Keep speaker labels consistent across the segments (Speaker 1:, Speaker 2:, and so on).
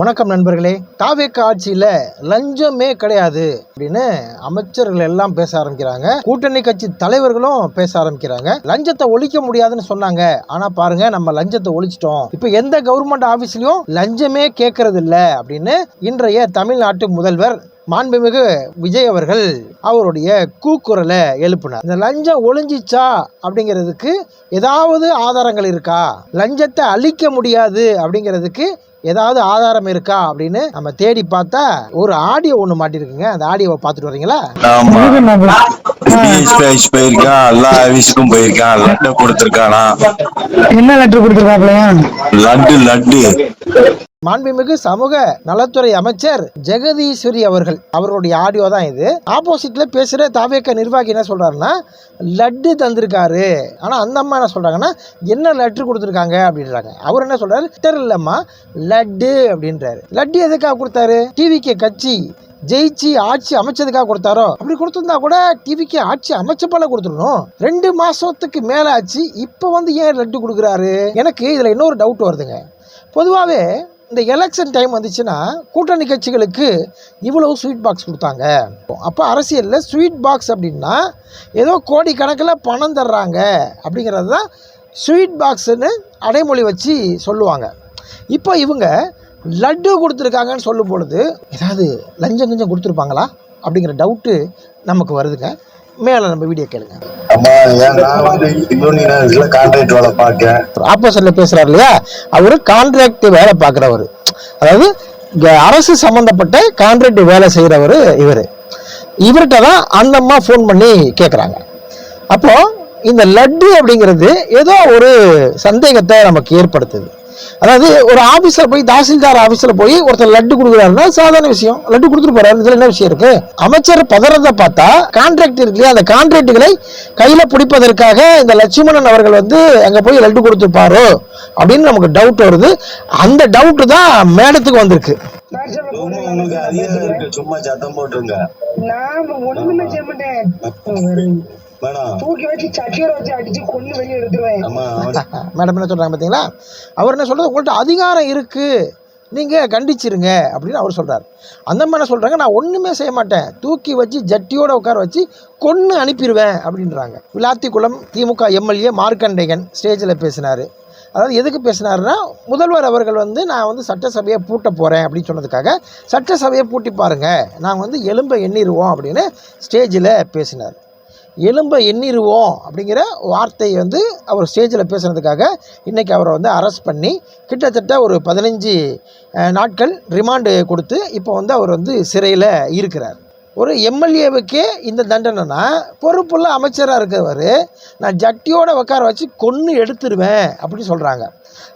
Speaker 1: வணக்கம் நண்பர்களே. தாவேக ஆட்சியில் லஞ்சமே கிடையாது அப்படின்னு அமைச்சர்கள் எல்லாம் பேச ஆரம்பிக்கிறாங்க. கூட்டணி கட்சி தலைவர்களும் பேச ஆரம்பிக்கிறாங்க. லஞ்சத்தை ஒழிக்க முடியாதுன்னு சொன்னாங்க. ஆனா பாருங்க, நம்ம லஞ்சத்தை ஒழிச்சிட்டோம். இப்ப எந்த கவர்மெண்ட் ஆபீஸ்லயும் லஞ்சமே கேட்கறது இல்ல அப்படின்னு இன்றைய தமிழ்நாட்டு முதல்வர் மாண்புமிகு விஜய் அவர்கள் அவருடைய கூக்குரலை எழுப்பினார். இந்த லஞ்சம் ஒழிஞ்சிச்சா அப்படிங்கிறதுக்கு ஏதாவது ஆதாரங்கள் இருக்கா? லஞ்சத்தை அழிக்க முடியாது அப்படிங்கிறதுக்கு ஏதாவது ஆதாரம் இருக்கா அப்படின்னு நம்ம தேடி பார்த்தா ஒரு ஆடியோ ஒண்ணு மாட்டிருக்குங்க. அந்த ஆடியோவை பார்த்துட்டு வரீங்களா?
Speaker 2: போயிருக்கான், எல்லா ஆபீஸுக்கும் போயிருக்கான். லட்டு கொடுத்திருக்கானா?
Speaker 3: என்ன லெட்டர் கொடுத்திருக்காப்லையா?
Speaker 2: லட்டு
Speaker 1: மாண்புமிகு சமூக நலத்துறை அமைச்சர் ஜெகதீஸ்வரி அவர்களுடைய ஆடியோ தான் இது. ஆப்போசிட்ல பேசுற தாவேக நிர்வாகி என்ன சொல்றாருன்னா, லட்டு தந்திருக்காரு. ஆனா அந்த அம்மா என்ன சொல்றாங்கன்னா, என்ன லெட்டர் கொடுத்துருக்காங்க அப்படின்றாங்க. அவர் என்ன சொல்றாரு, லெட்டர் இல்லம்மா லட்டு அப்படின்றாரு. லட்டு எதுக்காக கொடுத்தாரு? டிவிகே கட்சி ஜெயிச்சு ஆட்சி அமைச்சதுக்காக கொடுத்தாரோ? அப்படி கொடுத்திருந்தா கூட டிவிக்கு ஆட்சி அமைச்ச போல கொடுத்துடணும். 2 மாசத்துக்கு மேல ஆச்சு, இப்ப ஏன் லட்டு கொடுக்குறாரு? எனக்கு இதுல இன்னொரு டவுட் வருதுங்க. பொதுவாகவே இந்த எலெக்ஷன் டைம் வந்துச்சுன்னா கூட்டணி கட்சிகளுக்கு இவ்வளவு ஸ்வீட் பாக்ஸ் கொடுத்தாங்க. அப்போ அரசியலில் ஸ்வீட் பாக்ஸ் அப்படின்னா ஏதோ கோடி கணக்கில் பணம் தர்றாங்க அப்படிங்கிறது தான் ஸ்வீட் பாக்ஸுன்னு அடைமொழி வச்சு சொல்லுவாங்க. இப்போ இவங்க லட்டு கொடுத்துருக்காங்கன்னு சொல்லும் பொழுது ஏதாவது லஞ்சம் கொடுத்துருப்பாங்களா அப்படிங்கிற டவுட்டு நமக்கு வருதுங்க. மேல நம்ம வீடியோ கேளுங்க. ஆப்போசிட்ல பேசுறாரு இல்லையா, அவரு கான்ட்ராக்ட் வேலை பார்க்கிறவரு, அதாவது அரசு சம்பந்தப்பட்ட கான்ட்ராக்ட் வேலை செய்யறவரு. இவர்கிட்ட தான் அந்த அம்மா போன் பண்ணி கேட்குறாங்க. அப்போ இந்த லட்டு அப்படிங்கிறது ஏதோ ஒரு சந்தேகத்தை நமக்கு ஏற்படுத்துது. அதாவது ஒரு ஆபீஸ்ல போய், தாசில்தார் ஆபீஸ்ல போய் ஒருத்தர் லட்டு கொடுக்குறாருன்னா சாதாரண விஷயம், லட்டு கொடுத்துட்டு போறாரு. இதுல என்ன விஷயம் இருக்கு? அமைச்சர் பதறதை பார்த்தா கான்ட்ராக்ட் இருக்கு இல்லையா, அந்த கான்ட்ராக்டுகளை கையில பிடிப்பதற்காக இந்த லட்சுமணன் அவர்கள் அங்க போய் லட்டு கொடுத்துருப்பாரோ அப்படின்னு நமக்கு டவுட் வருது. அந்த டவுட் தான் மேடத்துக்கு வந்திருக்கு.
Speaker 2: சும்மா சத்தம் போட்டுருங்க.
Speaker 1: மேடம் என்ன சொல்றாங்க பாத்தீங்களா? அவர் என்ன சொல்றது, உங்கள்ட்ட அதிகாரம் இருக்கு, நீங்க கண்டிச்சிருங்க அப்படின்னு அவர் சொல்றாரு. அந்த மாதிரி சொல்றாங்க, நான் ஒண்ணுமே செய்ய மாட்டேன், தூக்கி வச்சு ஜட்டியோட உட்கார வச்சு கொன்னு அனுப்பிடுவேன் அப்படின்றாங்க. விளாத்திக்குளம் திமுக எம்எல்ஏ மார்க்கண்டேயன் ஸ்டேஜில் பேசினாரு. அதாவது எதுக்கு பேசினாருன்னா, முதல்வர் அவர்கள் நான் சட்டசபையை பூட்ட போகிறேன் அப்படின்னு சொன்னதுக்காக சட்டசபையை பூட்டி பாருங்க, நாங்கள் எலும்பை எண்ணிடுவோம் அப்படின்னு ஸ்டேஜில் பேசினார். எலும்பை எண்ணிடுவோம் அப்படிங்கிற வார்த்தையை அவர் ஸ்டேஜில் பேசுனதுக்காக இன்றைக்கி அவரை அரெஸ்ட் பண்ணி கிட்டத்தட்ட ஒரு 15 நாட்கள் ரிமாண்டு கொடுத்து இப்போ அவர் சிறையில் இருக்கிறார். ஒரு எம்எல்ஏவுக்கே இந்த தண்டனைனா, பொறுப்புள்ள அமைச்சராக இருக்கிறவர் நான் ஜட்டியோட உட்கார வச்சு கொன்று எடுத்துருவேன் அப்படின்னு சொல்கிறாங்க.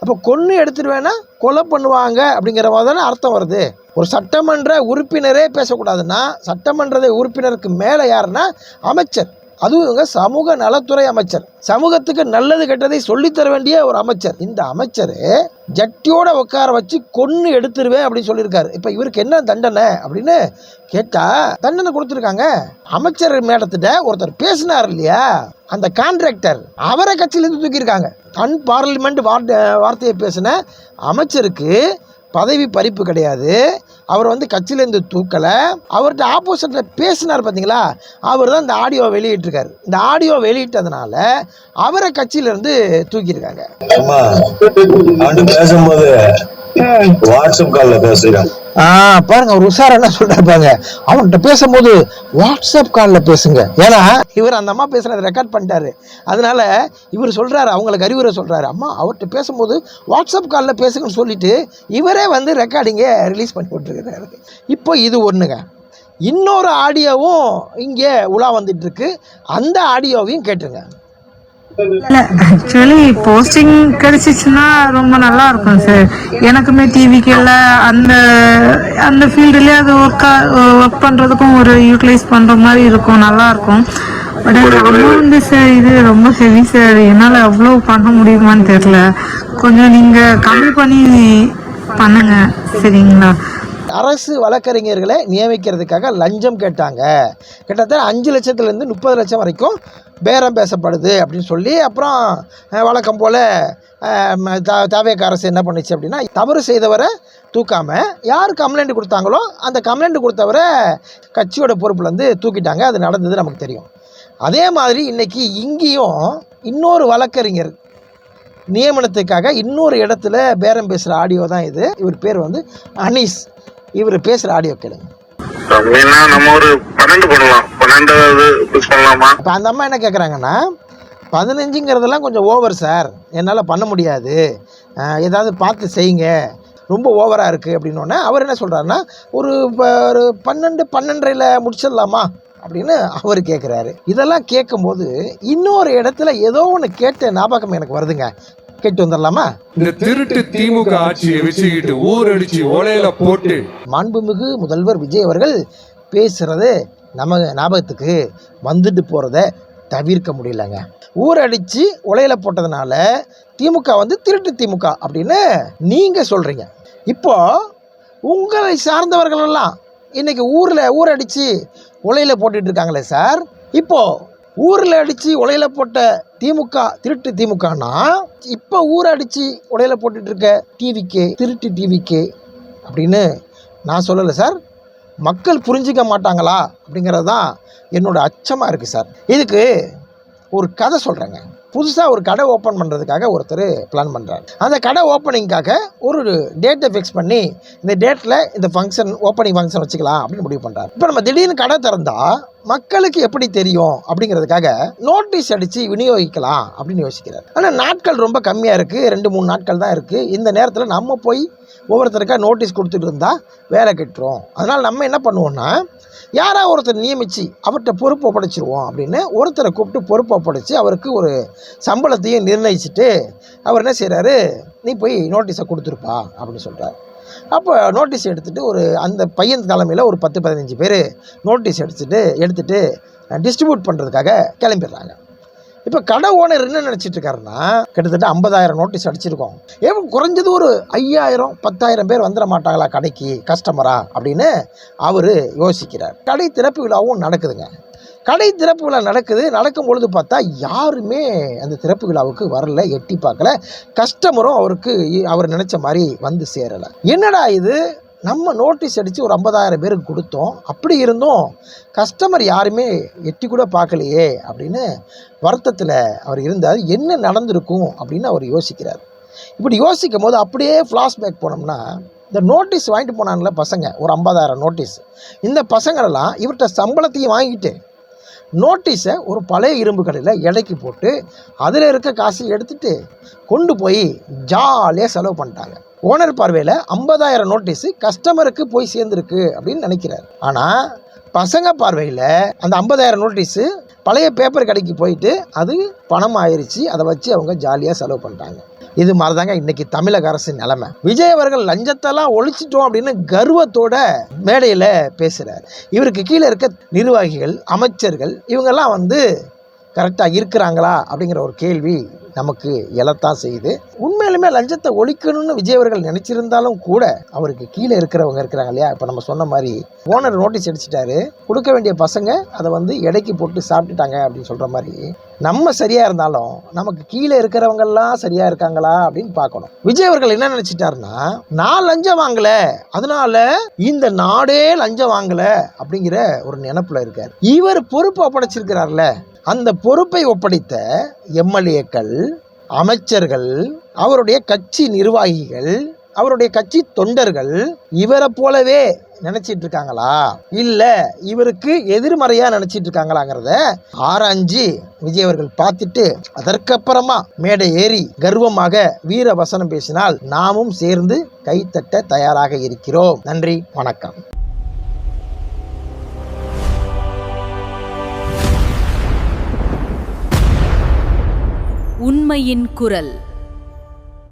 Speaker 1: அப்போ கொன்று எடுத்துருவேன்னா கொலை பண்ணுவாங்க அப்படிங்கிற மாதிரி தானே அர்த்தம் வருது. ஒரு சட்டமன்ற உறுப்பினரே பேசக்கூடாதுன்னா, சட்டமன்ற உறுப்பினருக்கு மேலே யாருன்னா அமைச்சர், அதுவும் இவங்க சமூக நலத்துறை அமைச்சர், சமூகத்துக்கு நல்லது கெட்டதை சொல்லித்தர வேண்டிய ஒரு அமைச்சர். இந்த அமைச்சர் ஜட்டியோட உட்கார வச்சு கொன்னு எடுத்துருவேன் அப்படின்னு சொல்லியிருக்காரு. இப்போ இவருக்கு என்ன தண்டனை அப்படின்னு கேட்டா தண்டனை கொடுத்துருக்காங்க. அமைச்சர் மேடத்திட்ட ஒருத்தர் பேசினார் இல்லையா, அந்த கான்ட்ராக்டர், அவரை கட்சியிலேருந்து தூக்கியிருக்காங்க. அன்பார்லிமெண்ட் வார்த்தையை பேசின அமைச்சருக்கு பதவி பறிப்பு கிடையாது. அவர் கட்சியிலேருந்து தூக்கலை. அவர்கிட்ட ஆப்போசிட்ல பேசினார் பார்த்தீங்களா, அவர் தான் இந்த ஆடியோ வெளியிட்டிருக்காரு. இந்த ஆடியோ வெளியிட்டதுனால அவரை கட்சியிலேருந்து தூக்கியிருக்காங்க.
Speaker 2: பேசும்போது வாட்ஸ்அப் கால்ல பேசுறேன்.
Speaker 1: பாருங்க, ஒரு உஷார் என்ன சொல்றாங்க, அவன்கிட்ட பேசும்போது வாட்ஸ்அப் காலில் பேசுங்க. ஏன்னா இவர் அந்த அம்மா பேசுறதை ரெக்கார்ட் பண்ணிட்டாரு. அதனால இவர் சொல்றாரு, அவங்களுக்கு அறிவுரை சொல்றாரு, அம்மா அவர்கிட்ட பேசும்போது வாட்ஸ்அப் காலில் பேசுங்கன்னு சொல்லிட்டு இவரே ரெக்கார்டிங்கை ரிலீஸ் பண்ணி விட்டுருக்கிறாரு. இப்போ இது ஒண்ணுங்க. இன்னொரு ஆடியோவும் இங்கே உலா வந்துட்டு இருக்கு. அந்த ஆடியோவையும் கேட்டுருங்க.
Speaker 3: ஆக்சுவலி போஸ்டிங் கிடைச்சிச்சுன்னா ரொம்ப நல்லா இருக்கும் சார். எனக்குமே டிவிக்கில் அந்த அந்த ஃபீல்டுலேயே அது ஒர்க் பண்ணுறதுக்கும் ஒரு யூட்டிலைஸ் பண்ணுற மாதிரி இருக்கும், நல்லா இருக்கும். பட் அமௌண்ட் சார் இது ரொம்ப ஹெவி சார், என்னால் அவ்வளோ பண்ண முடியுமான்னு தெரியல. கொஞ்சம் நீங்கள் கம்மி பண்ணி பண்ணுங்க சரிங்களா?
Speaker 1: அரசு வழக்கறிஞர்களை நியமிக்கிறதுக்காக லஞ்சம் கேட்டாங்க. கிட்டத்தட்ட 5 லட்சத்துலேருந்து 30 லட்சம் வரைக்கும் பேரம் பேசப்படுது அப்படின்னு சொல்லி, அப்புறம் வழக்கம் போல் தாவேக அரசு என்ன பண்ணுச்சு அப்படின்னா, தவறு செய்தவரை தூக்காமல் யார் கம்ப்ளைண்ட் கொடுத்தாங்களோ அந்த கம்ப்ளைண்ட் கொடுத்தவரை கட்சியோட பொறுப்புலேருந்து தூக்கிட்டாங்க. அது நடந்தது நமக்கு தெரியும். அதே மாதிரி இன்றைக்கி இங்கேயும் இன்னொரு வழக்கறிஞர் நியமனத்துக்காக இன்னொரு இடத்துல பேரம் பேசுகிற ஆடியோ தான் இது. இவர் பேர் வந்து அனீஸ். இவர் பேசுகிற ஆடியோ கேளுங்க.
Speaker 4: நம்ம ஒரு 12 பண்ணலாம், 12 பண்ணலாமா?
Speaker 1: இப்போ அந்த அம்மா என்ன கேட்குறாங்கன்னா, 15ங்கிறதெல்லாம் கொஞ்சம் ஓவர் சார், என்னால் பண்ண முடியாது, ஏதாவது பார்த்து செய்யுங்க, ரொம்ப ஓவராக இருக்குது அப்படின்னோடனே அவர் என்ன சொல்கிறாருன்னா, ஒரு 12-12:30 முடிச்சிடலாமா அப்படின்னு அவர் கேட்குறாரு. இதெல்லாம் கேட்கும்போது இன்னொரு இடத்துல ஏதோ ஒன்று கேட்ட ஞாபகம் எனக்கு வருதுங்க. கேட்டு வந்துடலாமா?
Speaker 5: இந்த திருட்டு திமுக ஆட்சியை வச்சுக்கிட்டு ஊரடிச்சு ஓலையில போட்டு
Speaker 1: மாண்புமிகு முதல்வர் விஜய் அவர்கள் பேசுறது நம்ம ஞாபகத்துக்கு வந்துட்டு போகிறத தவிர்க்க முடியலங்க. ஊரடிச்சு உலையில போட்டதுனால திமுக வந்து திருட்டு திமுக அப்படின்னு நீங்கள் சொல்கிறீங்க. இப்போ உங்களை சார்ந்தவர்களெல்லாம் இன்றைக்கி ஊரடிச்சு உலையில போட்டுட்டு இருக்காங்களே சார். இப்போது ஊரில் அடித்து உலையில போட்ட திமுக திருட்டு திமுகனா, இப்போ ஊரடிச்சு உலையில போட்டுட்டு இருக்க டிவிக்கே திருட்டு டிவிக்கே அப்படின்னு நான் சொல்லலை சார். மக்கள் புரிஞ்சிக்க மாட்டாங்களா அப்படிங்கிறது தான் என்னோட அச்சமாக இருக்குது சார். இதுக்கு ஒரு கதை சொல்கிறேங்க. புதுசாக ஒரு கடை ஓப்பன் பண்ணுறதுக்காக ஒருத்தர் பிளான் பண்ணுறாரு. அந்த கடை ஓப்பனிங்காக ஒரு டேட்டை ஃபிக்ஸ் பண்ணி இந்த டேட்டில் இந்த ஓப்பனிங் ஃபங்க்ஷன் வச்சுக்கலாம் அப்படின்னு முடிவு பண்ணுறாரு. இப்போ நம்ம திடீர்னு கடை திறந்தால் மக்களுக்கு எப்படி தெரியும் அப்படிங்கிறதுக்காக நோட்டீஸ் அடித்து விநியோகிக்கலாம் அப்படின்னு யோசிக்கிறார். ஆனால் நாட்கள் ரொம்ப கம்மியாக இருக்குது, 2-3 நாட்கள் தான் இருக்குது. இந்த நேரத்தில் நம்ம போய் ஒவ்வொருத்தருக்காக நோட்டீஸ் கொடுத்துட்டு இருந்தால் வேலை கட்டுரும். அதனால் நம்ம என்ன பண்ணுவோம்னா, யாராவது ஒருத்தர் நியமித்து அவர்கிட்ட பொறுப்பு ஒப்படைச்சிருவோம் அப்படின்னு ஒருத்தரை கூப்பிட்டு பொறுப்பு ஒப்படைச்சி அவருக்கு ஒரு சம்பளத்தையும் நிர்ணயிச்சுட்டு அவர் என்ன செய்கிறாரு, நீ போய் நோட்டீஸை கொடுத்துருப்பா அப்படின்னு சொல்கிறார். அப்போ நோட்டீஸ் எடுத்துகிட்டு அந்த பையன் தலைமையில் ஒரு 10-15 பேர் நோட்டீஸ் எடுத்துகிட்டு டிஸ்ட்ரிபியூட் பண்ணுறதுக்காக கிளம்பிடுறாங்க. இப்போ கடை ஓனர் என்ன நினச்சிட்டு இருக்காருன்னா, கிட்டத்தட்ட 50,000 நோட்டீஸ் அடிச்சிருக்கோம், குறைஞ்சது ஒரு 5,000-10,000 பேர் வந்துட மாட்டாங்களா கடைக்கு கஸ்டமரா அப்படின்னு அவர் யோசிக்கிறார். கடை திறப்பு விழாவும் நடக்குதுங்க. கடை திறப்பு விழா நடக்கும் பொழுது பார்த்தா யாருமே அந்த திறப்பு விழாவுக்கு வரல, எட்டி பார்க்கல. கஸ்டமரும் அவர் நினச்ச மாதிரி வந்து சேரலை. என்னடா இது, நம்ம நோட்டீஸ் அடித்து ஒரு 50,000 பேருக்கு கொடுத்தோம், அப்படி இருந்தும் கஸ்டமர் யாருமே எட்டி கூட பார்க்கலையே அப்படின்னு வருத்தத்தில் அவர் இருந்தார். என்ன நடந்திருக்கும் அப்படின்னு அவர் யோசிக்கிறார். இப்படி யோசிக்கும் போது அப்படியே ஃப்ளாஷ்பேக் போனோம்னா, இந்த நோட்டீஸ் வாங்கிட்டு போனாங்களே பசங்க, ஒரு 50,000 நோட்டீஸ், இந்த பசங்களெல்லாம் இவர்கிட்ட சம்பளத்தையும் வாங்கிட்டு நோட்டீஸை ஒரு பழைய இரும்பு கடையில் எடைக்கு போட்டு அதில் இருக்க காசு எடுத்துகிட்டு கொண்டு போய் ஜாலியாக செலவு பண்ணிட்டாங்க. ஓனர் பார்வையில் 50,000 நோட்டீஸு கஸ்டமருக்கு போய் சேர்ந்துருக்கு அப்படின்னு நினைக்கிறார். ஆனால் பசங்க பார்வையில் அந்த 50,000 நோட்டீஸு பழைய பேப்பர் கடைக்கு போயிட்டு அது பணம் ஆயிடுச்சு. அதை வச்சு அவங்க ஜாலியாக செலவு பண்ணிட்டாங்க. இது மாதிரி தாங்க இன்றைக்கி தமிழக அரசு நிலைமை. விஜய் அவர்கள் லஞ்சத்தெல்லாம் ஒழிச்சிட்டோம் அப்படின்னு கர்வத்தோட மேடையில் பேசுகிறார். இவருக்கு கீழே இருக்க நிர்வாகிகள், அமைச்சர்கள் இவங்கெல்லாம் கரெக்டாக இருக்கிறாங்களா அப்படிங்கிற ஒரு கேள்வி நமக்கு எழத்தான் செய்யுது. உண்மையிலுமே லஞ்சத்தை ஒழிக்கணும்னு விஜய் அவர்கள் நினச்சிருந்தாலும் கூட அவருக்கு கீழே இருக்கிறவங்க இருக்கிறாங்க இல்லையா, இப்போ நம்ம சொன்ன மாதிரி ஓனர் நோட்டீஸ் அடிச்சிட்டாரு, கொடுக்க வேண்டிய பசங்க அதை எடைக்கு போட்டு சாப்பிட்டுட்டாங்க அப்படின்னு சொல்கிற மாதிரி, நம்ம சரியாக இருந்தாலும் நமக்கு கீழே இருக்கிறவங்கெல்லாம் சரியாக இருக்காங்களா அப்படின்னு பார்க்கணும். விஜய் அவர்கள் என்ன நினச்சிட்டாருன்னா, நான் லஞ்சம் வாங்கலை, அதனால இந்த நாடே லஞ்சம் வாங்கலை அப்படிங்கிற ஒரு நினைப்பில் இருக்கார். இவர் பொறுப்பு ஒப்படைச்சிருக்கிறார்ல, அந்த பொறுப்பை ஒப்படைத்த எம்எல்ஏக்கள், அமைச்சர்கள், அவருடைய கட்சி நிர்வாகிகள், அவருடைய கட்சி தொண்டர்கள் இவரை போலவே நினைச்சிட்டு இருக்காங்களா, இல்லை இவருக்கு எதிர்மறையாக நினைச்சிட்டு இருக்காங்களாங்கிறத ஆராய்ஞ்சு விஜய் அவர்கள் பார்த்துட்டு அதற்கப்புறமா மேடை ஏறி கர்வமாக வீர வசனம் பேசினால் நாமும் சேர்ந்து கைத்தட்ட தயாராக இருக்கிறோம். நன்றி, வணக்கம்.
Speaker 6: உண்மையின் குரல்.